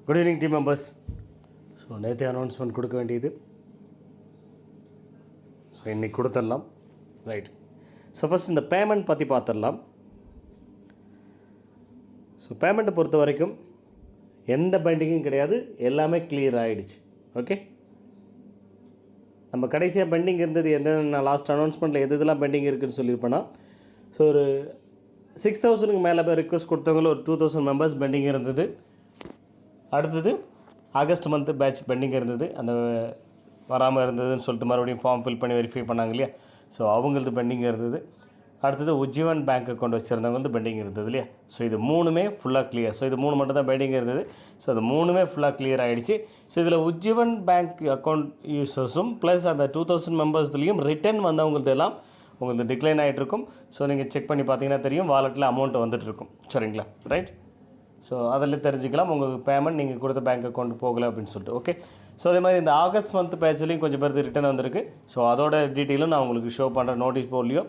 Good evening team members. So நேற்று announcement கொடுக்க வேண்டியது, ஸோ இன்றைக்கி கொடுத்துடலாம். ரைட். ஸோ ஃபஸ்ட் இந்த பேமெண்ட் பற்றி பார்த்துடலாம். ஸோ பேமெண்ட்டை பொறுத்த வரைக்கும் எந்த பெண்டிங்கும் கிடையாது, எல்லாமே கிளியர் ஆகிடுச்சு. ஓகே, நம்ம கடைசியாக பெண்டிங் இருந்தது எந்த லாஸ்ட் அனௌன்ஸ்மெண்ட்டில் எது இதெல்லாம் பெண்டிங் இருக்குதுன்னு சொல்லியிருப்பேன்னா, ஸோ ஒரு 6,000க்கு மேலே போய் ரிக்வஸ்ட் கொடுத்தவங்களும் ஒரு 2,000 மெம்பர்ஸ் பெண்டிங் இருந்தது. அடுத்தது ஆகஸ்ட் மந்த்து பேட்ச் பெண்டிங் இருந்தது, அந்த வராமல் இருந்ததுன்னு சொல்லிட்டு மறுபடியும் ஃபார்ம் ஃபில் பண்ணி வெரிஃபை பண்ணாங்க இல்லையா, ஸோ அவங்களது பெண்டிங் இருந்தது. அடுத்தது உஜ்ஜீவன் பேங்க் அக்கௌண்ட் வச்சுருந்தவங்களது பெண்டிங் இருந்தது இல்லையா. ஸோ இது மூணுமே ஃபுல்லாக கிளியர். ஸோ இது மூணு மட்டும் தான் பெண்டிங் இருந்தது. ஸோ அது மூணுமே ஃபுல்லாக கிளியர் ஆகிடுச்சு. ஸோ இதில் உஜ்ஜீவன் பேங்க் அக்கௌண்ட் யூஸர்ஸும் ப்ளஸ் அந்த 2,000 மெம்பர்ஸ்லேயும் ரிட்டர்ன் வந்தவங்களது எல்லாம் உங்களுக்கு டிக்ளைன் ஆகிட்ருக்கும். ஸோ நீங்கள் செக் பண்ணி பார்த்தீங்கன்னா தெரியும், வாலெட்டில் அமௌண்ட் வந்துட்டுருக்கும். சரிங்களா, ரைட். ஸோ அதில் தெரிஞ்சுக்கலாம் உங்களுக்கு பேமெண்ட் நீங்கள் கொடுத்த பேங்க் அக்கௌண்ட் போகலை அப்படின்னு சொல்லிட்டு. ஓகே, ஸோ அதே மாதிரி இந்த ஆகஸ்ட் மந்த் பேட்ச்லேயும் கொஞ்சம் பேருக்கு ரிட்டர்ன் வந்திருக்கு. ஸோ அதோட டீட்டெயிலும் நான் உங்களுக்கு ஷோ பண்ணுறேன், நோட்டீஸ் போர்ட்லேயோ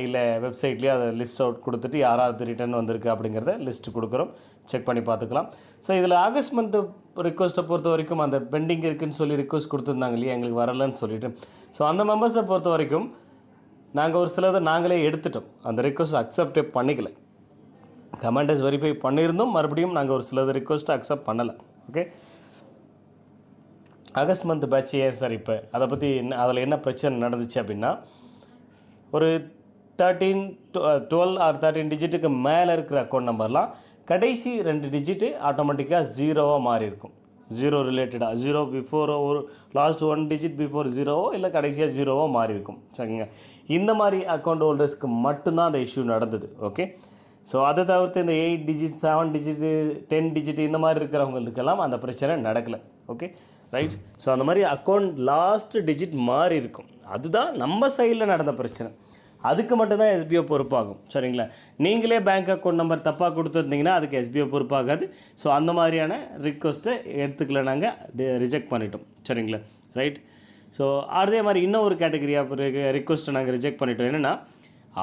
இல்லை வெப்சைட்லேயோ அதை லிஸ்ட் அவுட் கொடுத்துட்டு யாராவது ரிட்டர்ன் வந்திருக்கு அப்படிங்கிறத லிஸ்ட்டு கொடுக்குறோம், செக் பண்ணி பார்த்துக்கலாம். ஸோ இதில் ஆகஸ்ட் மந்த்து ரிக்வஸ்ட்டை பொறுத்த வரைக்கும் அந்த பெண்டிங் இருக்குதுன்னு சொல்லி ரிக்வஸ்ட் கொடுத்துருந்தாங்க இல்லையா, எங்களுக்கு வரலன்னு சொல்லிவிட்டு. ஸோ அந்த மெம்பர்ஸை பொறுத்த வரைக்கும் நாங்கள் ஒரு சிலதை நாங்களே எடுத்துட்டோம், அந்த ரிக்வஸ்ட் அக்செப்டே பண்ணிக்கல. கமெண்டர்ஸ் வெரிஃபை பண்ணியிருந்தோம், மறுபடியும் நாங்கள் ஒரு சிலது ரிக்வஸ்ட்டை அக்செப்ட் பண்ணலை. ஓகே, ஆகஸ்ட் மந்த் பேட்ச் ஏன் சார் இப்போ அதை பற்றி அதில் என்ன பிரச்சனை நடந்துச்சு அப்படின்னா, ஒரு 12 ஆர் 13 டிஜிட்டுக்கு மேலே இருக்கிற அக்கௌண்ட் நம்பர்லாம் கடைசி 2 டிஜிட்டு ஆட்டோமேட்டிக்காக ஜீரோவாக மாறி இருக்கும். ஜீரோ ரிலேட்டடாக, ஜீரோ பிஃபோரோ, ஒரு லாஸ்ட் 1 டிஜிட் பிஃபோர் ஜீரோவோ இல்லை கடைசியாக ஜீரோவோ மாறி இருக்கும். சரிங்க, இந்த மாதிரி அக்கௌண்ட் ஹோல்டர்ஸ்க்கு மட்டும்தான் அந்த இஷ்யூ நடந்தது. ஓகே, ஸோ அதை தவிர்த்து இந்த 8 டிஜிட் 7 டிஜிட்டு 10 டிஜிட் இந்த மாதிரி இருக்கிறவங்களுக்கெல்லாம் அந்த பிரச்சனை நடக்கலை. Okay, right. ஸோ அந்த மாதிரி அக்கௌண்ட் லாஸ்ட் டிஜிட் மாறி இருக்கும், அதுதான் நம்ம சைடில் நடந்த பிரச்சனை. அதுக்கு மட்டும்தான் எஸ்பிஓ பொறுப்பாகும். சரிங்களா, நீங்களே பேங்க் அக்கௌண்ட் நம்பர் தப்பாக கொடுத்துருந்தீங்கன்னா அதுக்கு எஸ்பிஓ பொறுப்பாகாது. ஸோ அந்த மாதிரியான ரிக்வஸ்ட்டை எடுத்துக்கல, நாங்கள் ரிஜெக்ட் பண்ணிட்டோம். சரிங்களா, ரைட். ஸோ அதே மாதிரி இன்னும் ஒரு கேட்டகரி ஆஃப் ரிக்வஸ்ட்டை நாங்கள் ரிஜெக்ட் பண்ணிட்டோம். என்னென்னா,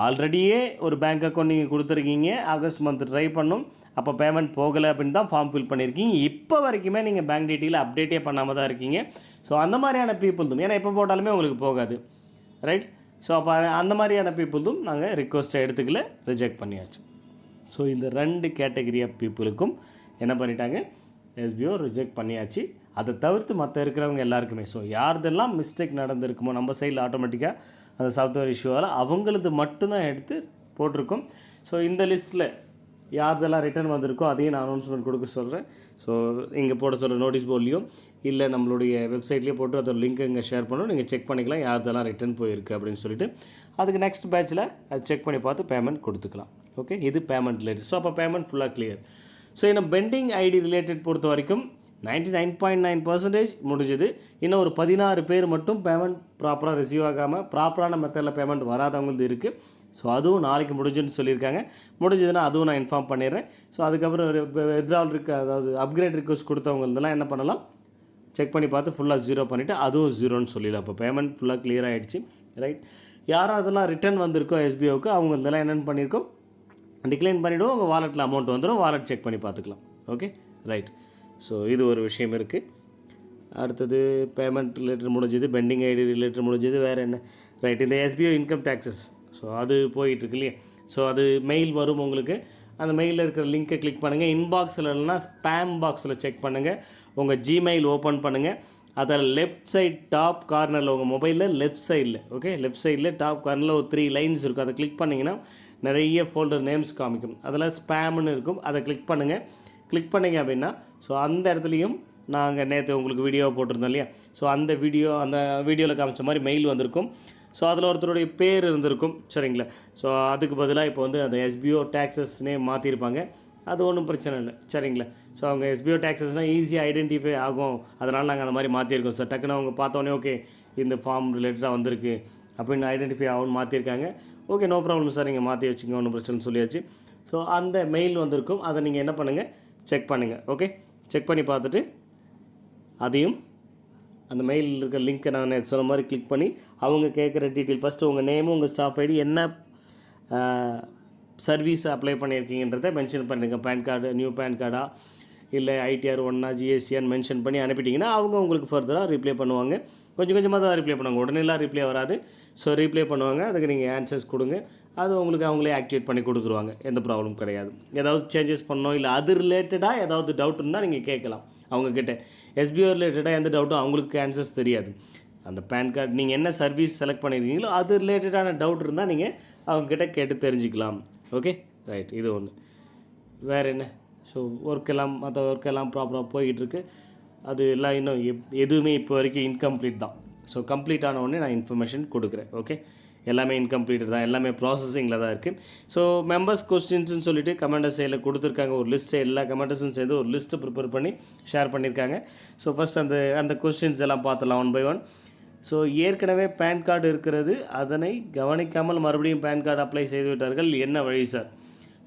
ஆல்ரெடியே ஒரு பேங்க் அக்கௌண்ட் நீங்கள் கொடுத்துருக்கீங்க, ஆகஸ்ட் மந்த் ட்ரை பண்ணும், அப்போ பேமெண்ட் போகலை அப்படின்னு தான் ஃபார்ம் ஃபில் பண்ணியிருக்கீங்க, இப்போ வரைக்குமே நீங்கள் பேங்க் டீட்டெயில் அப்டேட்டே பண்ணாமல் தான் இருக்கீங்க. ஸோ அந்த மாதிரியான பீப்புள் தான், ஏன்னா எப்போ போட்டாலுமே உங்களுக்கு போகாது, ரைட். ஸோ அப்போ அந்த மாதிரியான பீப்புளும் நாங்கள் ரிக்வஸ்ட்டை எடுத்துக்கல, ரிஜெக்ட் பண்ணியாச்சு. ஸோ இந்த 2 கேட்டகரி ஆஃப் பீப்புளுக்கும் என்ன பண்ணிட்டாங்க, எஸ்பிஓ ரிஜெக்ட் பண்ணியாச்சு. அதை தவிர்த்து மற்ற இருக்கிறவங்க எல்லாருக்குமே, ஸோ யார்தெல்லாம் மிஸ்டேக் நடந்திருக்குமோ நம்ம சைடில் ஆட்டோமேட்டிக்காக அந்த சாஃப்ட்வேர் இஷ்யூவால் அவங்களது மட்டும்தான் எடுத்து போட்டிருக்கோம். ஸோ இந்த லிஸ்ட்டில் யார்தெல்லாம் ரிட்டர்ன் வந்திருக்கோ அதையும் நான் அனௌன்ஸ்மெண்ட் கொடுக்க சொல்கிறேன். ஸோ இங்கே போட சொல்கிற நோட்டீஸ் போர்ட்லேயும் இல்லை நம்மளுடைய வெப்சைட்லேயே போட்டு அதோட லிங்க் இங்கே ஷேர் பண்ணணும், நீங்கள் செக் பண்ணிக்கலாம் யார்தெல்லாம் ரிட்டர்ன் போயிருக்கு அப்படின்னு சொல்லிட்டு. அதுக்கு நெக்ஸ்ட் பேட்சில் அது செக் பண்ணி பார்த்து பேமெண்ட் கொடுத்துக்கலாம். ஓகே, இது பேமெண்ட் ரிலேட்டட். ஸோ அப்போ பேமெண்ட் ஃபுல்லாக கிளியர். ஸோ இந்த பெண்டிங் ஐடி ரிலேட்டட் பொறுத்த வரைக்கும் 99.9% முடிஞ்சது. இன்னும் ஒரு 16 பேர் மட்டும் பேமெண்ட் ப்ராப்பராக ரிசீவ் ஆகாமல் ப்ராப்பரான மெத்தடில் பேமெண்ட் வராதவங்களுக்கு இருக்குது. ஸோ அதுவும் நாளைக்கு முடிஞ்சுன்னு சொல்லியிருக்காங்க. முடிஞ்சதுன்னா அதுவும் நான் இன்ஃபார்ம் பண்ணிடுறேன். ஸோ அதுக்கப்புறம் வித்ட்ராவல் அதாவது அப்கிரேட் ரிக்வஸ்ட் கொடுத்தவங்களதெல்லாம் என்ன பண்ணலாம், செக் பண்ணி பார்த்து ஃபுல்லாக ஜீரோ பண்ணிவிட்டு அதுவும் ஜீரோன்னு சொல்லிடலாம். அப்போ பேமெண்ட் ஃபுல்லாக கிளியர் ஆகிடுச்சு, ரைட். யாரும் அதெல்லாம் ரிட்டர்ன் வந்திருக்கோ எஸ்பிஓவுக்கு, அவங்க இதெல்லாம் என்னென்னு பண்ணியிருக்கோம், டிக்ளைன் பண்ணிவிடுவோம், உங்கள் வாலெட்டில் அமௌண்ட் வந்துடும், வாலெட் செக் பண்ணி பார்த்துக்கலாம். Okay, right. ஸோ இது ஒரு விஷயம் இருக்குது. அடுத்தது பேமெண்ட் ரிலேட்டட் முடிஞ்சது, பெண்டிங் ஐடி ரிலேட்டட் முடிஞ்சது. வேறு என்ன, ரைட். இந்த எஸ்பிஓ இன்கம் டேக்ஸஸ், ஸோ அது போயிட்டுருக்கு இல்லையா. ஸோ அது மெயில் வரும் உங்களுக்கு, அந்த மெயிலில் இருக்கிற லிங்க்கை கிளிக் பண்ணுங்கள். இன்பாக்ஸில் இல்லைனா ஸ்பேம் பாக்ஸில் செக் பண்ணுங்கள். உங்கள் ஜிமெயில் ஓப்பன் பண்ணுங்கள். அதில் லெஃப்ட் சைட் டாப் கார்னரில் உங்கள் மொபைலில் லெஃப்ட் சைடில், ஓகே, லெஃப்ட் சைடில் டாப் கார்னரில் ஒரு 3 லைன்ஸ் இருக்கும், அதை கிளிக் பண்ணிங்கன்னா நிறைய ஃபோல்டர் நேம்ஸ் காமிக்கும், அதில் ஸ்பேம்னு இருக்கும், அதை கிளிக் பண்ணுங்கள். கிளிக் பண்ணிங்க அப்படின்னா, ஸோ அந்த இடத்துலையும் நாங்கள் நேற்று உங்களுக்கு வீடியோவை போட்டிருந்தோம் இல்லையா, ஸோ அந்த வீடியோவில் காமிச்ச மாதிரி மெயில் வந்திருக்கும். ஸோ அதில் ஒருத்தருடைய பேர் இருந்திருக்கும். சரிங்களா, ஸோ அதுக்கு பதிலாக இப்போ வந்து அந்த எஸ்பிஓ டேக்ஸஸ்னே மாற்றிருப்பாங்க, அது ஒன்றும் பிரச்சனை இல்லை. சரிங்களா, ஸோ அவங்க எஸ்பிஓ டேக்ஸஸ்னால் ஈஸியாக ஐடென்டிஃபை ஆகும், அதனால் நாங்கள் அந்த மாதிரி மாற்றிருக்கோம் சார். டக்குன்னு அவங்க பார்த்தோன்னே ஓகே இந்த ஃபார்ம் ரிலேட்டடாக வந்திருக்கு அப்படின்னு ஐடென்டிஃபை ஆகும்னு மாற்றிருக்காங்க. ஓகே, நோ ப்ராப்ளம் சார், நீங்கள் மாற்றி வச்சுங்க, ஒன்றும் பிரச்சனை சொல்லியாச்சு. ஸோ அந்த மெயில் வந்திருக்கும், அதை நீங்கள் என்ன பண்ணுங்கள், செக் பண்ணுங்கள். ஓகே, செக் பண்ணி பார்த்துட்டு அதையும் அந்த மெயிலில் இருக்க லிங்க்கை நான் சொன்ன மாதிரி கிளிக் பண்ணி அவங்க கேட்குற டீட்டெயில், ஃபஸ்ட்டு உங்கள் நேமும் உங்கள் ஸ்டாஃப் ஐடி, என்ன சர்வீஸ் அப்ளை பண்ணியிருக்கீங்கன்றதை மென்ஷன் பண்ணுங்கள். பேன் கார்டு, நியூ பேன் கார்டா இல்லை ஐடிஆர் ஒன்னா ஜிஎஸ்டின்னு மென்ஷன் பண்ணி அனுப்பிட்டிங்கன்னா அவங்க உங்களுக்கு ஃபர்தராக ரிப்ளை பண்ணுவாங்க. கொஞ்சம் கொஞ்சமாக தான் ரிப்ளை பண்ணுவாங்க, உடனேலாம் ரிப்ளை வராது. ஸோ ரிப்ளை பண்ணுவாங்க, அதுக்கு நீங்கள் ஆன்சர்ஸ் கொடுங்க, அது உங்களுக்கு அவங்களே ஆக்டிவேட் பண்ணி கொடுத்துருவாங்க, எந்த ப்ராப்ளம் கிடையாது. ஏதாவது சேஞ்சஸ் பண்ணணும் இல்லை அது ரிலேட்டடாக ஏதாவது டவுட் இருந்தால் நீங்கள் கேட்கலாம் அவங்கக்கிட்ட. எஸ்பிஓ ரிலேட்டடாக எந்த டவுட்டும் அவங்களுக்கு ஆன்சர்ஸ் தெரியாது. அந்த பேன் கார்டு நீங்கள் என்ன சர்வீஸ் செலக்ட் பண்ணியிருக்கீங்களோ அது ரிலேட்டடான டவுட் இருந்தால் நீங்கள் அவங்கக்கிட்ட கேட்டு தெரிஞ்சுக்கலாம். ஓகே ரைட், இது ஒன்று. வேறு என்ன? ஸோ மற்ற ஒர்க்கெல்லாம் ப்ராப்பராக போய்கிட்டு இருக்குது. அது எல்லாம் இன்னும் எதுவுமே இப்போ வரைக்கும் இன்கம்ப்ளீட் தான். ஸோ கம்ப்ளீட் ஆன உடனே நான் இன்ஃபர்மேஷன் கொடுக்குறேன். ஓகே, எல்லாமே இன்கம்ப்ளீட்டட் தான், எல்லாமே ப்ராசஸிங்கில் தான் இருக்குது. ஸோ மெம்பர்ஸ் கொஸ்டின்ஸ்னு சொல்லிட்டு கமெண்டர் சைடில் கொடுத்துருக்காங்க ஒரு லிஸ்ட்டு, எல்லா கமெண்டர்ஸும் சேர்ந்து ஒரு லிஸ்ட்டு ப்ரிப்பேர் பண்ணி ஷேர் பண்ணியிருக்காங்க. ஸோ ஃபஸ்ட் அந்த கொஸ்டின்ஸ் எல்லாம் பார்த்துலாம் ஒன் பை ஒன். ஸோ ஏற்கனவே பேன் கார்டு இருக்கிறது, அதனை கவனிக்காமல் மறுபடியும் பேன் கார்டு அப்ளை செய்து விட்டார்கள், என்ன வழி சார்?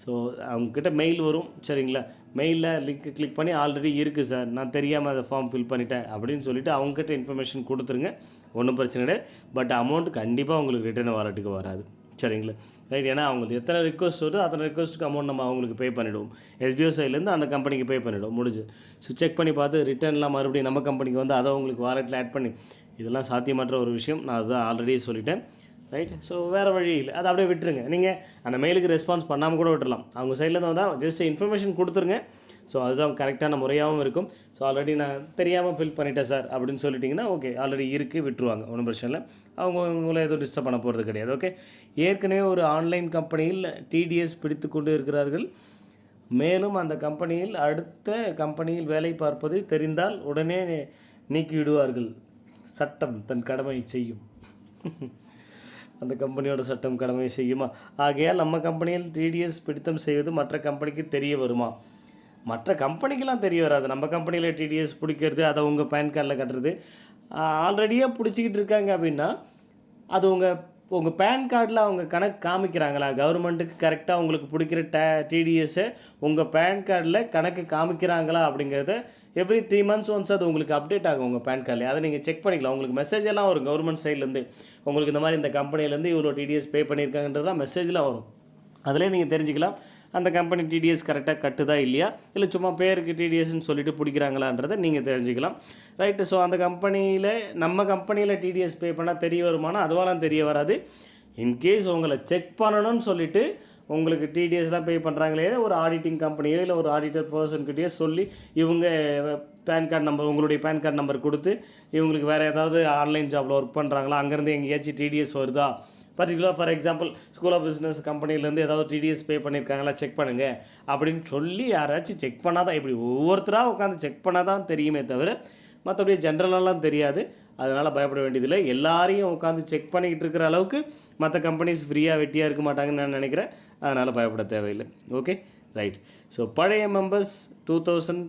ஸோ அவங்கக்கிட்ட மெயில் வரும், சரிங்களா? மெயிலில் லிங்க் கிளிக் பண்ணி ஆல்ரெடி இருக்குது சார், நான் தெரியாமல் அதை ஃபார்ம் ஃபில் பண்ணிட்டேன் அப்படின்னு சொல்லிவிட்டு அவங்கக்கிட்ட இன்ஃபர்மேஷன் கொடுத்துருங்க, ஒன்றும் பிரச்சனை கிடையாது. பட் அமௌண்ட் கண்டிப்பாக உங்களுக்கு ரிட்டர்ன் வாலெட்டுக்கு வராது, சரிங்களா? ரைட், ஏன்னா அவங்களுக்கு எத்தனை ரிக்வஸ்ட் வருதோ அத்தனை ரிக்வஸ்ட்டுக்கு அமௌண்ட் நம்ம அவங்களுக்கு பே பண்ணிவிடுவோம். எஸ்பிஓ சைட்லேருந்து அந்த கம்பெனிக்கு பே பண்ணிவிடுவோம், முடிஞ்சு. ஸோ செக் பண்ணி பார்த்து ரிட்டர்ன்லாம் மறுபடியும் நம்ம கம்பெனிக்கு வந்து அதை உங்களுக்கு வாலெட்டில் ஆட் பண்ணி, இதெல்லாம் சாத்தியமற்ற ஒரு விஷயம், நான் அதை ஆல்ரெடி சொல்லிட்டேன். ரைட், ஸோ வேறு வழி இல்லை, அதை அப்படியே விட்டுருங்க. நீங்கள் அந்த மெயிலுக்கு ரெஸ்பான்ஸ் பண்ணாமல் கூட விட்டுடலாம், அவங்க சைட்லேருந்து வந்தால் ஜஸ்ட் இன்ஃபர்மேஷன் கொடுத்துருங்க. ஸோ அதுதான் கரெக்டான முறையாகவும் இருக்கும். ஸோ ஆல்ரெடி நான் தெரியாமல் ஃபில் பண்ணிட்டேன் சார் அப்படின்னு சொல்லிட்டிங்கன்னா ஓகே, ஆல்ரெடி இருக்குது, விட்டுருவாங்க, ஒன்றும் பிரச்சனை இல்லை. அவங்க உங்களை எதுவும் டிஸ்டர்ப் பண்ண போகிறது கிடையாது. ஓகே, ஏற்கனவே ஒரு ஆன்லைன் கம்பெனியில் டிடிஎஸ் பிடித்து கொண்டு இருக்கிறார்கள். மேலும் அந்த கம்பெனியில் அடுத்த கம்பெனியில் வேலை பார்ப்பது தெரிந்தால் உடனே நீக்கிவிடுவார்கள், சட்டம் தன் கடமை செய்யும். அந்த கம்பெனியோட சட்டம் கடமை செய்யுமா? ஆகையால் நம்ம கம்பெனியில் டிடிஎஸ் பிடித்தம் செய்வது மற்ற கம்பெனிக்கு தெரிய வருமா? மற்ற கம்பெனிக்கெலாம் தெரிய வராது. நம்ம கம்பெனியில் டிடிஎஸ் பிடிக்கிறது, அதை உங்கள் பேன் கார்டில் கட்டுறது, ஆல்ரெடியாக பிடிச்சிக்கிட்டு இருக்காங்க அப்படின்னா அது உங்கள் பேன் கார்டில் அவங்க கணக்கு காமிக்கிறாங்களா? கவர்மெண்ட்டுக்கு கரெக்டாக உங்களுக்கு பிடிக்கிற டிடிஎஸ்ஸை உங்கள் பேன் கார்டில் கணக்கு காமிக்கிறாங்களா அப்படிங்கிறத எவ்ரி 3 months ஒன்ஸ் அது உங்களுக்கு அப்டேட் ஆகும் உங்கள் பேன் கார்டில். அதை நீங்கள் செக் பண்ணிக்கலாம். உங்களுக்கு மெசேஜ் எல்லாம் வரும் கவர்மெண்ட் சைட்லேருந்து, உங்களுக்கு இந்த மாதிரி இந்த கம்பெனிலேருந்து இவ்வளோ டிடிஎஸ் பே பண்ணியிருக்காங்கன்றதுலாம் மெசேஜில் வரும். அதிலே நீங்கள் தெரிஞ்சுக்கலாம் அந்த கம்பெனி டிடிஎஸ் கரெக்டாக கட்டுதா இல்லையா, இல்லை சும்மா பேருக்கு டிடிஎஸ்ன்னு சொல்லிட்டு பிடிக்கிறாங்களான்றதை நீங்கள் தெரிஞ்சுக்கலாம். ரைட்டு, ஸோ அந்த கம்பெனியில் நம்ம கம்பெனியில் டிடிஎஸ் பே பண்ணால் தெரிய வருமானா? அதுவெல்லாம் தெரிய வராது. இன்கேஸ் உங்களை செக் பண்ணணும்னு சொல்லிவிட்டு உங்களுக்கு டிடிஎஸ்லாம் பே பண்ணுறாங்களே ஒரு ஆடிட்டிங் கம்பெனியோ இல்லை ஒரு ஆடிட்டர் பர்சன்கிட்டயோ சொல்லி இவங்க பேன் கார்டு நம்பர், உங்களுடைய பேன் கார்டு நம்பர் கொடுத்து இவங்களுக்கு வேறு ஏதாவது ஆன்லைன் ஜாபில் ஒர்க் பண்ணுறாங்களா, அங்கேருந்து எங்கேயாச்சும் டிடிஎஸ் வருதா, particular for example school of business கம்பெனிலேருந்து ஏதாவது டிடிஎஸ் பே பண்ணியிருக்காங்களா செக் பண்ணுங்கள் அப்படின்னு சொல்லி யாராச்சும் செக் பண்ணால் தான், இப்படி ஒவ்வொருத்தராக உட்காந்து செக் பண்ணால் தான் தெரியுமே தவிர மற்றபடி ஜென்ரலாலாம் தெரியாது. அதனால் பயப்பட வேண்டியதில்லை. எல்லாரையும் உட்காந்து செக் பண்ணிக்கிட்டு இருக்கிற அளவுக்கு மற்ற கம்பெனிஸ் ஃப்ரீயாக வெட்டியாக இருக்க மாட்டாங்கன்னு நான் நினைக்கிறேன். அதனால் பயப்பட தேவையில்லை. Okay right. ஸோ பழைய மெம்பர்ஸ் 2000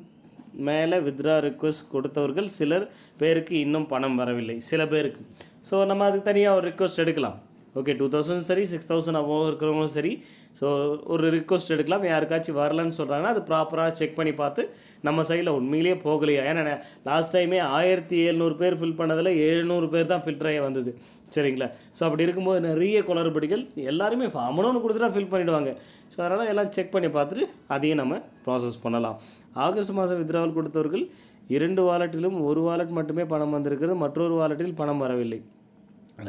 மேலே வித்ரா ரிக்வஸ்ட் கொடுத்தவர்கள் சிலர் பேருக்கு இன்னும் பணம் வரவில்லை, சில பேருக்கு. ஸோ நம்ம அதுக்கு தனியாக ஒரு ரிக்வஸ்ட் எடுக்கலாம். ஓகே, 2000 சரி, 6000 அபோவ் இருக்கிறவங்களும் சரி. ஸோ ஒரு ரிக்வஸ்ட் எடுக்கலாம். யாருக்காச்சும் வரலன்னு சொல்கிறாங்கன்னா அது ப்ராப்பராக செக் பண்ணி பார்த்து நம்ம சைடில் உண்மையிலேயே போகலையா. ஏன்னா லாஸ்ட் டைமே 1700 பேர் ஃபில் பண்ணதில் 700 பேர் தான் ஃபில்டர் ஆகி வந்தது, சரிங்களா? ஸோ அப்படி இருக்கும்போது நிறைய குளறுபடிகள், எல்லாருமே அமௌண்ட் கொடுத்துட்டா ஃபில் பண்ணிவிடுவாங்க. ஸோ அதனால் எல்லாம் செக் பண்ணி பார்த்துட்டு அதையும் நம்ம ப்ராசஸ் பண்ணலாம். ஆகஸ்ட் மாதம் வித்ராவல் கொடுத்தவர்கள் 2 வாலெட்டிலும் ஒரு வாலெட் மட்டுமே பணம் வந்திருக்கிறது, மற்றொரு வாலெட்டில் பணம் வரவில்லை.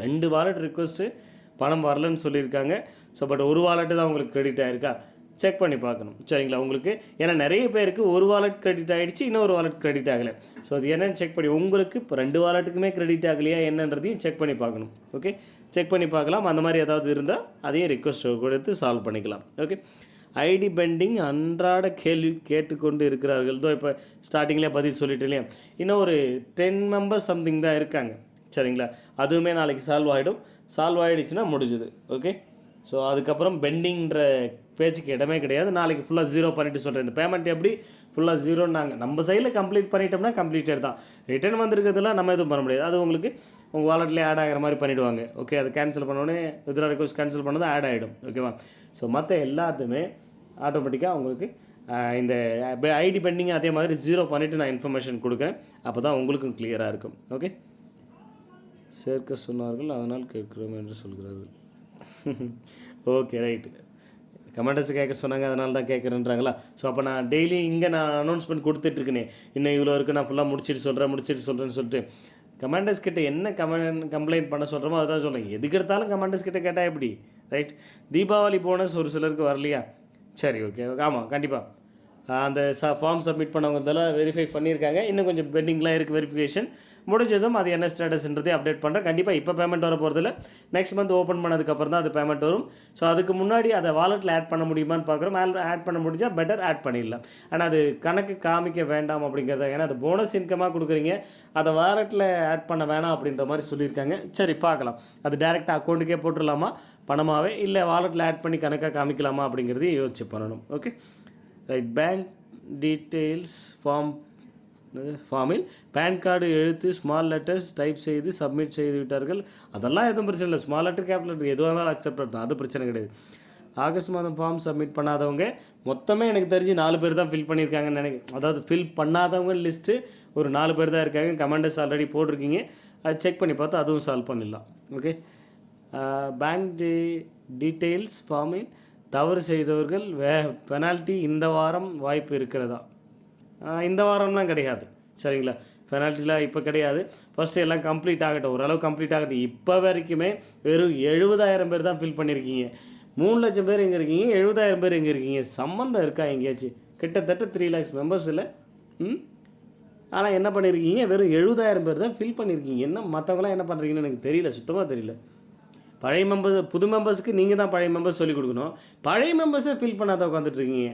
2 வாலெட் ரிக்வஸ்ட்டு பணம் வரலன்னு சொல்லியிருக்காங்க. ஸோ பட் ஒரு வாலெட்டு தான் உங்களுக்கு கிரெடிட் ஆகிருக்கா செக் பண்ணி பார்க்கணும், சரிங்களா? உங்களுக்கு ஏன்னா நிறைய பேருக்கு ஒரு வாலெட் கிரெடிட் ஆகிடுச்சு, இன்னொரு வாலெட் கிரெடிட் ஆகலை. ஸோ அது என்னென்னு செக் பண்ணி உங்களுக்கு இப்போ 2 வாலெட்டுக்குமே கிரெடிட் ஆகலையா என்னன்றதையும் செக் பண்ணி பார்க்கணும். ஓகே, செக் பண்ணி பார்க்கலாம். அந்த மாதிரி ஏதாவது இருந்தால் அதையும் ரிக்வஸ்ட் கொடுத்து சால்வ் பண்ணிக்கலாம். ஓகே, ஐடி பெண்டிங் அன்றாட கேள்வி கேட்டுக்கொண்டு இருக்கிறார்கள். இதோ இப்போ ஸ்டார்டிங்லேயே பதில் சொல்லிட்டு இல்லையா, இன்னும் ஒரு 10 மெம்பர்ஸ் சம்திங் தான் இருக்காங்க, சரிங்களா? அதுவுமே நாளைக்கு சால்வ் ஆகிடும். சால்வ் ஆகிடுச்சுன்னா முடிஞ்சுது. ஓகே, ஸோ அதுக்கப்புறம் பெண்டிங்கிற பேச்சுக்கு இடமே கிடையாது. நாளைக்கு ஃபுல்லாக 0 பண்ணிவிட்டு சொல்கிறேன். இந்த பேமெண்ட் எப்படி ஃபுல்லாக 0ன்னு நாங்கள் நம்ம சைடில் கம்ப்ளீட் பண்ணிட்டோம்னா கம்ப்ளீட்டட் தான். ரிட்டர்ன் வந்திருக்கிறதுலாம் நம்ம எதுவும் பண்ண முடியாது. அது உங்களுக்கு உங்கள் வாலெட்லேயே ஆட் ஆகிற மாதிரி பண்ணிவிடுவாங்க. ஓகே, அது கேன்சல் பண்ணோடனே வித்ரா ரிக்வஸ்ட் கேன்சல் பண்ணது ஆட் ஆகிடும். ஓகேவா? ஸோ மற்ற எல்லாத்துமே ஆட்டோமேட்டிக்காக உங்களுக்கு இந்த ஐடி பெண்டிங் அதே மாதிரி 0 பண்ணிவிட்டு நான் இன்ஃபர்மேஷன் கொடுக்குறேன். அப்போ தான் உங்களுக்கும் கிளியராக இருக்கும். ஓகே, சேர்க்க சொன்னார்கள் அதனால் கேட்குறோம் என்று சொல்கிறார்கள். ஓகே ரைட்டு, கமெண்டர்ஸ் கேட்க சொன்னாங்க, அதனால தான் கேட்குறேன்றாங்களா? ஸோ அப்போ நான் டெய்லி இங்கே நான் அனௌன்ஸ்மெண்ட் கொடுத்துட்ருக்கேனே, இன்னும் இவ்வளோ இருக்குது, நான் ஃபுல்லாக முடிச்சுட்டு சொல்கிறேன்னு சொல்லிட்டு கமெண்டர்ஸ் கிட்ட என்ன கம்ப்ளைண்ட் பண்ண சொல்கிறோமோ அதுதான் சொல்கிறேன். எதுக்கு எடுத்தாலும் கமெண்டர்ஸ் கிட்ட கேட்டால் எப்படி, ரைட்? தீபாவளி போனஸ் ஒரு சிலருக்கு வரலையா? சரி, ஓகே, ஆமாம், கண்டிப்பாக அந்த ஃபார்ம் சப்மிட் பண்ணவங்கதெல்லாம் வெரிஃபை பண்ணியிருக்காங்க. இன்னும் கொஞ்சம் பெண்டிங்லாம் இருக்குது வெரிஃபிகேஷன். முடிஞ்சதும் அது என்ன ஸ்டேட்டஸ்ன்றதே அப்டேட் பண்ணுறேன். கண்டிப்பாக இப்போ பேமெண்ட் வர போகிறதில்ல, நெக்ஸ்ட் மந்த் ஓப்பன் பண்ணதுக்கப்புறம் தான் அது பேமெண்ட் வரும். ஸோ அதுக்கு முன்னாடி அதை வாலெட்டில் ஆட் பண்ண முடியுமான்னு பார்க்குறோம். ஆட் பண்ண முடிஞ்சால் பெட்டர், ஆட் பண்ணிடலாம். ஆனால் அது கணக்கு காமிக்க வேண்டாம் அப்படிங்கிறத, ஏன்னா அது போனஸ் இன்கமாக கொடுக்குறீங்க, அதை வாலெட்டில் ஆட் பண்ண வேணாம் அப்படின்ற மாதிரி சொல்லியிருக்காங்க. சரி, பார்க்கலாம். அது டேரெக்டாக அக்கௌண்ட்டுக்கே போட்டுடலாமா பணமாகவே, இல்லை வாலெட்டில் ஆட் பண்ணி கணக்காக காமிக்கலாமா அப்படிங்கிறதையும் யோசிச்சு பண்ணணும். Okay, right. பேங்க் டீட்டெயில்ஸ் ஃபார்மில் பேன் கார்டு எழுத்து ஸ்மால் லெட்டர்ஸ் டைப் செய்து சப்மிட் செய்து விட்டார்கள். அதெல்லாம் எதுவும் பிரச்சனை இல்லை. ஸ்மால் லெட்டர் கேபிட்டல் லெட்டர் எதுவாக இருந்தாலும் அக்செப்ட் பண்ணணும், அது பிரச்சனை கிடையாது. ஆகஸ்ட் மாதம் ஃபார்ம் சப்மிட் பண்ணாதவங்க மொத்தமே எனக்கு தெரிஞ்சு 4 பேர் தான் ஃபில் பண்ணியிருக்காங்கன்னு நினைக்கிறேன். அதாவது ஃபில் பண்ணாதவங்க லிஸ்ட்டு ஒரு 4 பேர் தான் இருக்காங்க. கமெண்டர்ஸ் ஆல்ரெடி போட்டிருக்கீங்க, அது செக் பண்ணி பார்த்தா அதுவும் சால்வ் பண்ணிடலாம். ஓகே, பேங்க் டீட்டெயில்ஸ் ஃபார்மில் தவறு செய்தவர்கள் பெனால்ட்டி இந்த வாரம் வாய்ப்பு இருக்கிறதா? இந்த வாரம்லாம் கிடையாது, சரிங்களா? பெனால்ட்டிலாம் இப்போ கிடையாது. ஃபஸ்ட்டு எல்லாம் கம்ப்ளீட் ஆகட்டும், ஓரளவு கம்ப்ளீட் ஆகட்டும். இப்போ வரைக்குமே வெறும் 70,000 பேர் தான் ஃபில் பண்ணியிருக்கீங்க. 3 லட்சம் பேர் எங்கே இருக்கீங்க, 70,000 பேர் எங்கே இருக்கீங்க? சம்மந்தம் இருக்கா எங்கேயாச்சும்? கிட்டத்தட்ட 3 lakhs மெம்பர்ஸ் இல்லை. ஆனால் என்ன பண்ணியிருக்கீங்க, வெறும் 70,000 பேர் தான் ஃபில் பண்ணியிருக்கீங்க. என்ன மற்றவங்களாம் என்ன பண்ணுறீங்கன்னு எனக்கு தெரியல, சுத்தமாக தெரியல. பழைய மெம்பர்ஸ், புது மெம்பர்ஸுக்கு நீங்கள் தான் பழைய மெம்பர்ஸ் சொல்லிக் கொடுக்கணும். பழைய மெம்பர்ஸை ஃபில் பண்ணாத உட்காந்துட்ருக்கீங்க.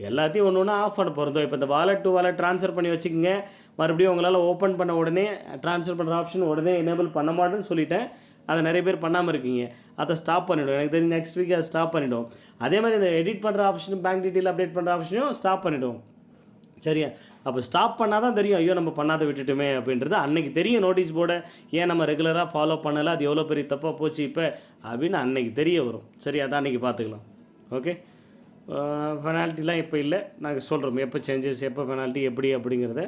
எல்லாத்தையும் ஒன்று ஒன்றா ஆஃப் பண்ண போகிறதோ. இப்போ இந்த வாலெட் டு வாலெட் ட்ரான்ஸ்ஃபர் பண்ணி வச்சுக்கோங்க. மறுபடியும் உங்களால் ஓப்பன் பண்ண உடனே ட்ரான்ஸ்ஃபர் பண்ணுற ஆப்ஷன் உடனே எனேபிள் பண்ண மாட்டேன்னு சொல்லிட்டேன். அதை நிறைய பேர் பண்ணாமல் இருக்கீங்க. அதை ஸ்டாப் பண்ணிவிடும். எனக்கு தெரிஞ்சு நெக்ஸ்ட் வீக் அதை ஸ்டாப் பண்ணிவிடும். அதே மாதிரி இந்த எடிட் பண்ணுற ஆப்ஷனும் பேங்க் டீட்டெயில் அப்டேட் பண்ணுற ஆப்ஷனையும் ஸ்டாப் பண்ணிவிடும். சரியா? அப்போ ஸ்டாப் பண்ணால் தான் தெரியும், ஐயோ நம்ம பண்ணாத விட்டுட்டுமே அப்படின்றது. அன்றைக்கி தெரியும் நோட்டீஸ் போர்டை ஏன் நம்ம ரெகுலராக ஃபாலோ பண்ணலை, அது எவ்வளோ பெரிய தப்பாக போச்சு இப்போ அப்படின்னு அன்றைக்கி தெரிய வரும். சரி, அதான் அன்றைக்கி பார்த்துக்கலாம். ஓகே, பெனால்ட்டிலாம் இப்போ இல்லை, நாங்கள் சொல்கிறோம் எப்போ சேஞ்சஸ், எப்போ பெனால்ட்டி எப்படி அப்படிங்கிறத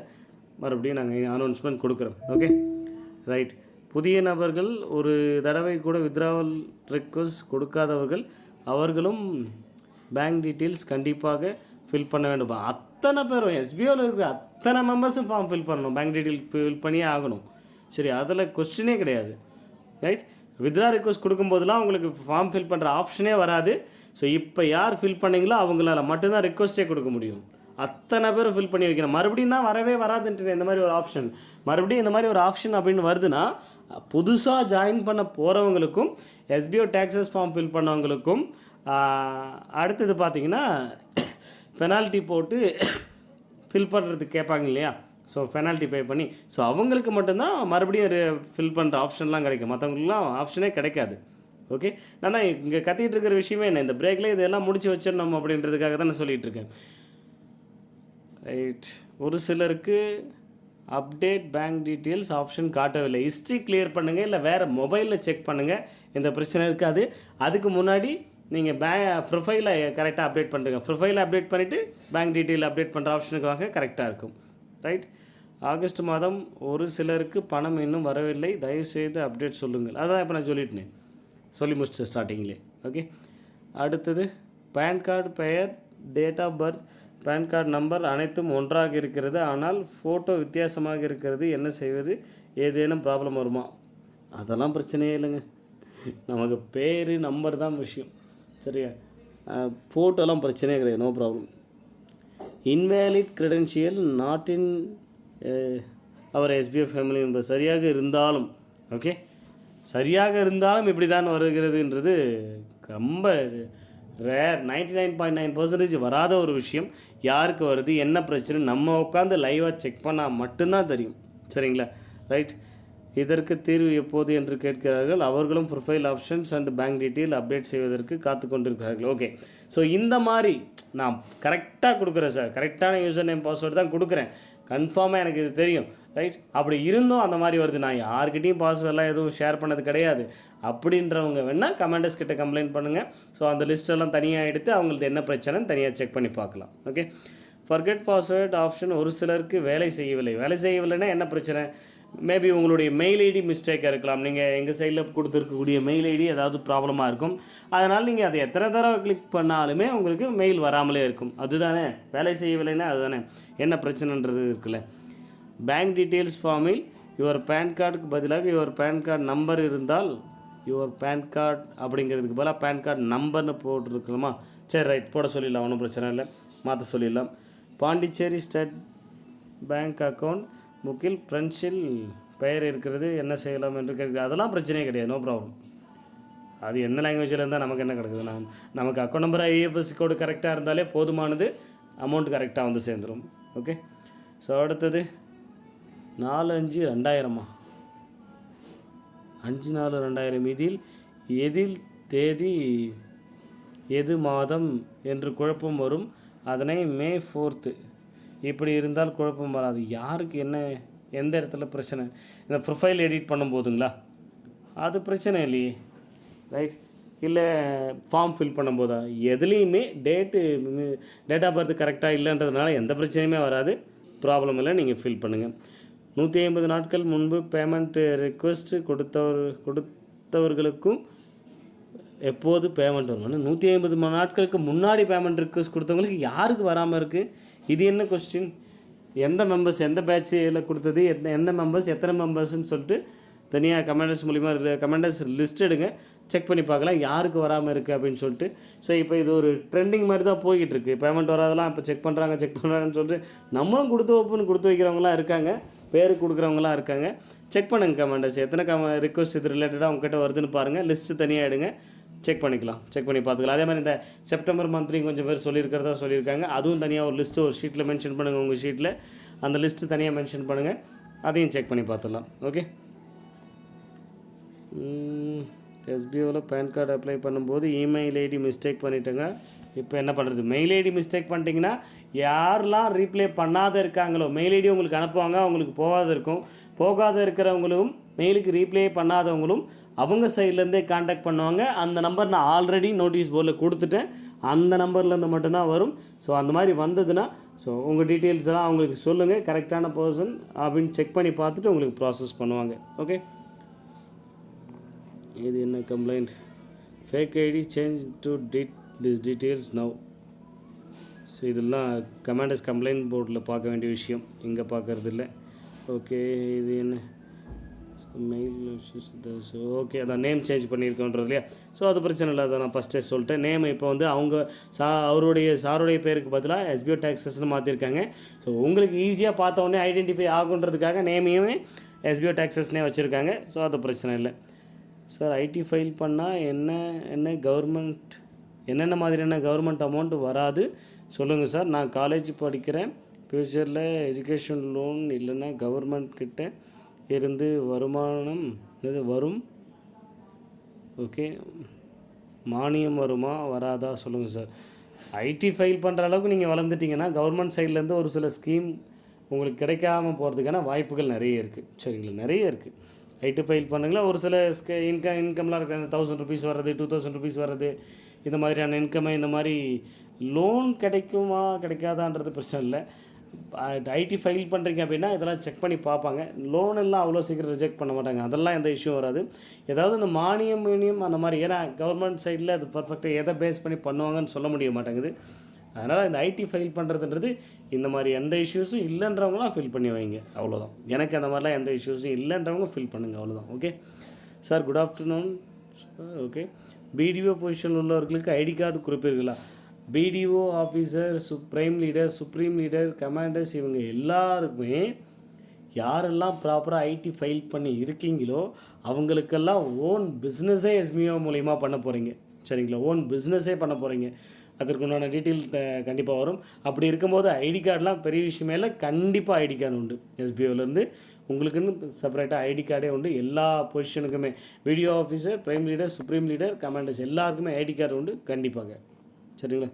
மறுபடியும் நாங்கள் அனௌன்ஸ்மெண்ட் கொடுக்குறோம். Okay, right. புதிய நபர்கள் ஒரு தடவை கூட வித்ட்ராவல் ரெக்வஸ்ட் கொடுக்காதவர்கள் அவர்களும் பேங்க் டீட்டெயில்ஸ் கண்டிப்பாக ஃபில் பண்ண வேண்டும். அத்தனை பேரும் எஸ்பிஓவில் இருக்கிற அத்தனை மெம்பர்ஸும் ஃபார்ம் ஃபில் பண்ணணும், பேங்க் டீட்டெயில் ஃபில் பண்ணியே ஆகணும். சரி, அதில் கொஸ்டினே கிடையாது, ரைட்? வித்ட்ரா ரெக்வஸ்ட் கொடுக்கும்போதெல்லாம் உங்களுக்கு ஃபார்ம் ஃபில் பண்ணுற ஆப்ஷனே வராது. ஸோ இப்போ யார் ஃபில் பண்ணிங்களோ அவங்களால மட்டும்தான் ரெக்வஸ்ட்டே கொடுக்க முடியும். அத்தனை பேரும் ஃபில் பண்ணி வைக்கணும். மறுபடியும் தான் வரவே வராதுன்ட்டு இந்த மாதிரி ஒரு ஆப்ஷன், மறுபடியும் இந்த மாதிரி ஒரு ஆப்ஷன் அப்படின்னு வருதுன்னா, புதுசாக ஜாயின் பண்ண போகிறவங்களுக்கும் எஸ்பிஓ டேக்ஸஸ் ஃபார்ம் ஃபில் பண்ணவங்களுக்கும் அடுத்தது பார்த்திங்கன்னா பெனால்ட்டி போட்டு ஃபில் பண்ணுறதுக்கு கேட்பாங்க இல்லையா? ஸோ பெனால்ட்டி பே பண்ணி, ஸோ அவங்களுக்கு மட்டும்தான் மறுபடியும் ஃபில் பண்ணுற ஆப்ஷன்லாம் கிடைக்கும், மற்றவங்களுக்குலாம் ஆப்ஷனே கிடைக்காது. ஓகே, நான் தான் இங்கே கத்திகிட்டு இருக்கிற விஷயமே என்ன, இந்த பிரேக்கில் இதெல்லாம் முடிச்சு வச்சிடணும் அப்படின்றதுக்காக தான் நான் சொல்லிகிட்டு இருக்கேன். ரைட். ஒரு சிலருக்கு அப்டேட் பேங்க் டீட்டெயில்ஸ் ஆப்ஷன் காட்டவில்லை. ஹிஸ்ட்ரி கிளியர் பண்ணுங்கள், இல்லை வேறு மொபைலில் செக் பண்ணுங்கள், இந்த பிரச்சனை இருக்காது. அதுக்கு முன்னாடி நீங்கள் ப்ரொஃபைலை கரெக்டாக அப்டேட் பண்ணுறீங்க. ப்ரொஃபைலை அப்டேட் பண்ணிவிட்டு பேங்க் டீட்டெயில் அப்டேட் பண்ணுற ஆப்ஷனுக்கு வாங்க, கரெக்டாக இருக்கும். ரைட். ஆகஸ்ட் மாதம் ஒரு சிலருக்கு பணம் இன்னும் வரவில்லை, தயவுசெய்து அப்டேட் சொல்லுங்கள். அதான் இப்போ நான் சொல்லிட்டேன், சொல்லி முடிச்சிட்டேன் ஸ்டார்டிங்லேயே. ஓகே, அடுத்தது பேன் கார்டு பெயர், date of birth, PAN card number அனைத்தும் ஒன்றாக இருக்கிறது, ஆனால் ஃபோட்டோ வித்தியாசமாக இருக்கிறது, என்ன செய்வது? ஏதேனும் ப்ராப்ளம் வருமா? அதெல்லாம் பிரச்சனையே இல்லைங்க, நமக்கு பேர் நம்பர் தான் விஷயம். சரியா? ஃபோட்டோலாம் பிரச்சனையே கிடையாது, no problem. Invalid credential not in our SPF family என்பது சரியாக இருந்தாலும், ஓகே, சரியாக இருந்தாலும் இப்படி தான் வருகிறதுன்றது ரொம்ப ரேர். 99.9% வராத ஒரு விஷயம். யாருக்கு வருது, என்ன பிரச்சனை, நம்ம உட்காந்து லைவாக செக் பண்ணால் மட்டும்தான் தெரியும். சரிங்களா? ரைட். இதற்கு தீர்வு எப்போது என்று கேட்கிறார்கள். அவர்களும் profile options and bank detail update செய்வதற்கு காத்து கொண்டிருக்கிறார்கள். ஓகே, ஸோ இந்த மாதிரி நான் கரெக்டாக கொடுக்குறேன் சார், கரெக்டான யூசர் நேம் பாஸ்வேர்டு தான் கொடுக்குறேன், கன்ஃபார்மாக எனக்கு இது தெரியும், ரைட்? அப்படி இருந்தும் அந்த மாதிரி வருது, நான் யார்கிட்டையும் பாஸ்வேர்டெலாம் எதுவும் ஷேர் பண்ணது கிடையாது அப்படின்றவங்க வேணால் கமெண்டர்ஸ் கிட்ட கம்ப்ளைண்ட் பண்ணுங்கள். ஸோ அந்த லிஸ்ட்டெல்லாம் தனியாக எடுத்து அவங்களுக்கு என்ன பிரச்சனைன்னு தனியாக செக் பண்ணி பார்க்கலாம். ஓகே, ஃபர்கெட் பாஸ்வேர்ட் ஆப்ஷன் ஒரு சிலருக்கு வேலை செய்யவில்லை. வேலை செய்யவில்லைன்னா என்ன பிரச்சனை? மேபி உங்களுடைய மெயில் ஐடி மிஸ்டேக்காக இருக்கலாம். நீங்கள் எங்கள் சைடில் கொடுத்துருக்கக்கூடிய மெயில் ஐடி ஏதாவது ப்ராப்ளமாக இருக்கும். அதனால் நீங்கள் அதை எத்தனை தடவை கிளிக் பண்ணாலுமே உங்களுக்கு மெயில் வராமலே இருக்கும். அதுதானே வேலை செய்யவில்லைன்னா அதுதானே என்ன பிரச்சனைன்றது இருக்குல்ல. பேங்க் டீட்டெயில்ஸ் ஃபார்மில் யுவர் பேன் கார்டுக்கு பதிலாக யுவர் பேன் கார்டு நம்பர் இருந்தால் யுவர் பேன் கார்டு அப்படிங்கிறதுக்கு பதிலாக பேன் கார்டு நம்பர்னு போட்டுருக்கலாமா? சரி, ரைட், போட சொல்லிடலாம், ஒன்றும் பிரச்சனை இல்லை, மாற்ற சொல்லிடலாம். பாண்டிச்சேரி ஸ்டேட் பேங்க் அக்கௌண்ட் புக்கில் ஃப்ரெண்ட்ஸில் பெயர் இருக்கிறது, என்ன செய்யலாம் என்று கேட்குறது. அதெல்லாம் பிரச்சனையே கிடையாது, நோ ப்ராப்ளம். அது எந்த லாங்குவேஜில் இருந்தால் நமக்கு என்ன கிடக்குது? நமக்கு அக்கௌண்ட் நம்பர் ஐஎஃப்எஸ்சி கோடு கரெக்டாக இருந்தாலே போதுமானது, அமௌண்ட் கரெக்டாக வந்து சேர்ந்துடும். ஓகே. ஸோ அடுத்தது 4/5/2000 5/4/2000 எதில் தேதி எது மாதம் என்று குழப்பம் வரும். அதனை May 4th இப்படி இருந்தால் குழப்பம் வராது. யாருக்கு என்ன எந்த இடத்துல பிரச்சனை? இந்த ப்ரொஃபைல் எடிட் பண்ணும்போதுங்களா? அது பிரச்சனை இல்லையே, ரைட்? இல்லை ஃபார்ம் ஃபில் பண்ணும்போதா? எதுலேயுமே டேட் ஆஃப் பர்த் கரெக்டாக இல்லைன்றதுனால எந்த பிரச்சனையுமே வராது, ப்ராப்ளம் இல்லை. நீங்கள் ஃபில் பண்ணுங்கள். 150 நாட்கள் முன்பு பேமெண்ட் ரிக்வெஸ்ட் கொடுத்தவர்களுக்கும் எப்போது பேமெண்ட் வரும்? 150 நாட்களுக்கு முன்னாடி பேமெண்ட் ரிக்வெஸ்ட் கொடுத்தவங்களுக்கு யாருக்கு வராமல் இருக்குது? இது என்ன கொஸ்டின்? எந்த மெம்பர்ஸ் எந்த பேட்சில் கொடுத்தது, எந்த மெம்பர்ஸ் எத்தனை மெம்பர்ஸ்ன்னு சொல்லிட்டு தனியாக கமெண்டர்ஸ் மூலிமா கமெண்டர்ஸ் லிஸ்ட் எடுங்க, செக் பண்ணி பார்க்கலாம் யாருக்கு வராமல் இருக்குது அப்படின்னு சொல்லிட்டு. ஸோ இப்போ இது ஒரு ட்ரெண்டிங் மாதிரி தான் போய்கிட்டு இருக்குது. பேமெண்ட் வராதெல்லாம் இப்போ செக் பண்ணுறாங்கன்னு சொல்லிட்டு நம்மளும் கொடுத்து வைக்கிறவங்களாம் இருக்காங்க, பேருக்கு கொடுக்குறவங்களாம் இருக்காங்க. செக் பண்ணுங்கள் கமெண்டர்ஸ், எத்தனை ரிக்வெஸ்ட் இது ரிலேட்டடாக உங்ககிட்ட வருதுன்னு பாருங்கள், லிஸ்ட்டு தனியாக எடுங்க, செக் பண்ணிக்கலாம், செக் பண்ணி பார்த்துக்கலாம். அதே மாதிரி இந்த செப்டம்பர் மந்த்லையும் கொஞ்சம் பேர் சொல்லியிருக்காங்க. அதுவும் தனியாக ஒரு லிஸ்ட்டு ஒரு ஷீட்டில் மென்ஷன் பண்ணுங்கள், உங்கள் ஷீட்டில் அந்த லிஸ்ட்டு தனியாக மென்ஷன் பண்ணுங்கள், அதையும் செக் பண்ணி பார்த்துடலாம். ஓகே. எஸ்பிஓவில் பேன் கார்டு அப்ளை பண்ணும்போது இமெயில் ஐடி மிஸ்டேக் பண்ணிட்டேங்க. இப்போ என்ன பண்ணுறது? மெயில் ஐடி மிஸ்டேக் பண்ணிட்டீங்கன்னா யாரெல்லாம் ரீப்ளே பண்ணாத இருக்காங்களோ, மெயில் ஐடி உங்களுக்கு அனுப்புவாங்க, அவங்களுக்கு போகாத இருக்கிறவங்களும் மெயிலுக்கு ரீப்ளே பண்ணாதவங்களும் அவங்க சைட்லேருந்தே காண்டாக்ட் பண்ணுவாங்க. அந்த நம்பர் நான் ஆல்ரெடி நோட்டீஸ் போர்டில் கொடுத்துட்டேன், அந்த நம்பர்லேருந்து மட்டும்தான் வரும். ஸோ அந்த மாதிரி வந்ததுன்னா ஸோ உங்கள் டீட்டெயில்ஸ் எல்லாம் அவங்களுக்கு சொல்லுங்கள், கரெக்டான பர்சன் அப்படின்னு செக் பண்ணி பார்த்துட்டு உங்களுக்கு ப்ராசஸ் பண்ணுவாங்க. ஓகே. இது என்ன complaint? Fake ID change to this details now. So இதெல்லாம் கமாண்டர்ஸ் கம்ப்ளைண்ட் போர்டில் பார்க்க வேண்டிய விஷயம், இங்கே பார்க்கறது இல்லை. ஓகே. இது என்ன மெயில்? ஓகே, அதான் நேம் சேஞ்ச் பண்ணியிருக்கோன்றது இல்லையா? ஸோ அது பிரச்சனை இல்லை, அதை நான் ஃபஸ்ட்டே சொல்லிட்டேன். நேம் இப்போ வந்து அவங்க சாருடைய பேருக்கு பதிலாக எஸ்பிஓ டாக்ஸஸ்ன்னு மாற்றிருக்காங்க. ஸோ உங்களுக்கு ஈஸியாக பார்த்த உடனே ஐடென்டிஃபை ஆகுன்றதுக்காக நேமையுமே எஸ்பிஓ டாக்ஸஸ்னே வச்சுருக்காங்க. ஸோ அது பிரச்சனை இல்லை. சார் ஐடி ஃபைல் பண்ணால் என்ன கவர்மெண்ட் என்னென்ன மாதிரியான கவர்மெண்ட் அமௌண்ட் வராது சொல்லுங்கள் சார். நான் காலேஜ் படிக்கிறேன், ஃப்யூச்சரில் எஜுகேஷன் லோன் இல்லைன்னா கவர்மெண்ட் கிட்ட இருந்து வருமானம் இது வரும். ஓகே, மானியம் வருமா வராதா சொல்லுங்கள் சார். ஐடி ஃபைல் பண்ணுற அளவுக்கு நீங்கள் வளர்ந்துட்டிங்கன்னா கவர்மெண்ட் சைட்லேருந்து ஒரு சில ஸ்கீம் உங்களுக்கு கிடைக்காம போகிறதுக்கான வாய்ப்புகள் நிறைய இருக்குது. சரிங்களா? நிறைய இருக்குது. ஐடி ஃபைல் பண்ணுங்களா, ஒரு சில இன்கம்லாம் இருக்குது, 1000 rupees வர்றது, 2000 rupees வர்றது, இந்த மாதிரியான இன்கம்மை இந்த மாதிரி லோன் கிடைக்குமா கிடைக்காதான்றது பிரச்சனை இல்லை. ஐடி ஃபைல் பண்ணுறீங்க அப்படின்னா இதெல்லாம் செக் பண்ணி பார்ப்பாங்க. லோன் எல்லாம் அவ்வளோ சீக்கிரம் ரிஜெக்ட் பண்ண மாட்டாங்க, அதெல்லாம் எந்த இஷ்யூ வராது. ஏதாவது இந்த மானியம் அந்த மாதிரி, ஏன்னா கவர்மெண்ட் சைடில் அது பர்ஃபெக்டாக எதை பேஸ் பண்ணி பண்ணுவாங்கன்னு சொல்ல முடிய மாட்டேங்குது. அதனால் இந்த ஐடி ஃபைல் பண்ணுறதுன்றது இந்த மாதிரி எந்த இஷ்யூஸும் இல்லைன்றவங்களாம் ஃபில் பண்ணி வைங்க, அவ்வளோதான். எனக்கு அந்த மாதிரிலாம் எந்த இஷ்யூஸும் இல்லைன்றவங்க ஃபில் பண்ணுங்கள், அவ்வளோதான். Okay sir, good afternoon. Okay, BDO position உள்ளவர்களுக்கு ஐடி கார்டு குறிப்பீர்களா? BDO officer, prime leader, supreme leader, commanders, இவங்க எல்லாருக்குமே யாரெல்லாம் ப்ராப்பராக ஐடி ஃபைல் பண்ணி இருக்கீங்களோ அவங்களுக்கெல்லாம் ஓன் பிஸ்னஸே எஸ்பிஓ மூலிமா பண்ண போகிறீங்க. சரிங்களா? ஓன் பிஸ்னஸே பண்ண போகிறீங்க. அதற்கு உண்டான டீட்டெயில் கண்டிப்பாக வரும். அப்படி இருக்கும்போது ஐடி கார்டெலாம் பெரிய விஷயமே இல்லை, கண்டிப்பாக ஐடி கார்டு உண்டு. எஸ்பிஓலேருந்து உங்களுக்குன்னு செப்பரேட்டாக ஐடி கார்டே உண்டு. எல்லா பொசிஷனுக்குமே video officer, prime leader, supreme leader, commanders எல்லாருக்குமே ஐடி கார்டு உண்டு கண்டிப்பாக. சரிங்களா?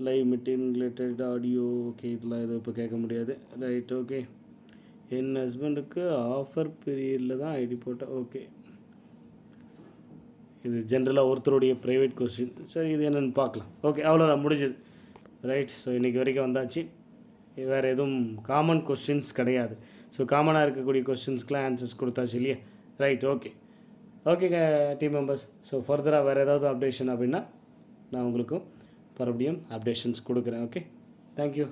Live meeting related audio okay, இதெல்லாம் எதுவும் இப்போ கேட்க முடியாது. ரைட். ஓகே, என் ஹஸ்பண்டுக்கு ஆஃபர் பீரியடில் தான் ஐடி போட்டேன். ஓகே, இது ஜென்ரலாக ஒருத்தருடைய ப்ரைவேட் கொஸ்டின். சரி, இது என்னென்னு பார்க்கலாம். ஓகே, அவ்வளோதான், முடிஞ்சது. ரைட். ஸோ இன்றைக்கி வரைக்கும் வந்தாச்சு. வேறு எதுவும் காமன் கொஸ்டின்ஸ் கிடையாது. ஸோ காமனாக இருக்கக்கூடிய கொஸ்டின்ஸ்க்கெலாம் ஆன்சர்ஸ் கொடுத்தாச்சு இல்லையா? ரைட், ஓகே ஓகேங்க டீம் மெம்பர்ஸ். ஸோ ஃபர்தராக வேறு ஏதாவது அப்டேஷன் அப்படின்னா நான் உங்களுக்கும் மறுபடியும் அப்டேஷன்ஸ் கொடுக்குறேன். Okay, thank you.